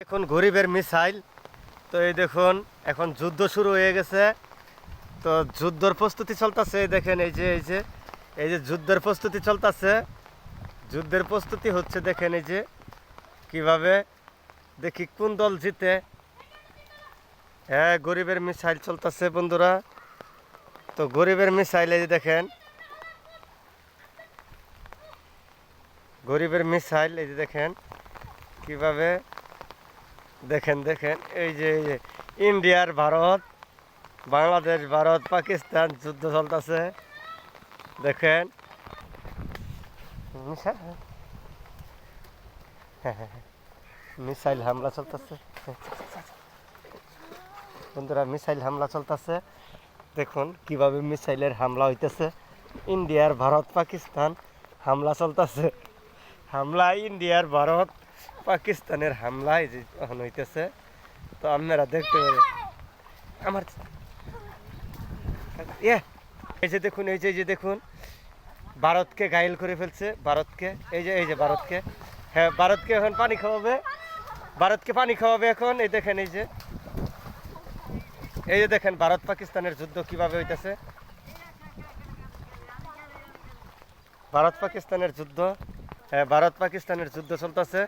এখন গরিবের মিসাইল। তো এই দেখুন এখন যুদ্ধ শুরু হয়ে গেছে। তো যুদ্ধের প্রস্তুতি চলতেছে। দেখেন এই যে যুদ্ধের প্রস্তুতি চলতেছে। যুদ্ধের প্রস্তুতি হচ্ছে। দেখেন এই যে কিভাবে, দেখি কোন দল জিতে। হ্যাঁ, গরিবের মিসাইল চলতেছে বন্ধুরা। তো গরিবের মিসাইল এই যে দেখেন, গরিবের মিসাইল এই যে দেখেন কিভাবে। দেখেন দেখেন এই যে ইন্ডিয়ার ভারত, বাংলাদেশ, ভারত, পাকিস্তান যুদ্ধ চলতেছে। দেখেন মিসাইল হামলা চলতেছে বন্ধুরা, মিসাইল হামলা চলতেছে। দেখুন কিভাবে মিসাইলের হামলা হইতেছে। ইন্ডিয়ার ভারত পাকিস্তান হামলা চলতেছে। হামলা ইন্ডিয়ার ভারত পাকিস্তানের হামলায় যে এখন হইতেছে। তো আপনারা দেখতে পারেন আমার এই যে দেখুন, এই যে দেখুন ভারতকে ঘায়েল করে ফেলছে। ভারতকে এই যে ভারতকে, হ্যাঁ ভারতকে এখন পানি খাওয়াবে। ভারতকে পানি খাওয়াবে এখন। এই যে দেখেন ভারত পাকিস্তানের যুদ্ধ কিভাবে হইতেছে। ভারত পাকিস্তানের যুদ্ধ, হ্যাঁ ভারত পাকিস্তানের যুদ্ধ চলতেছে।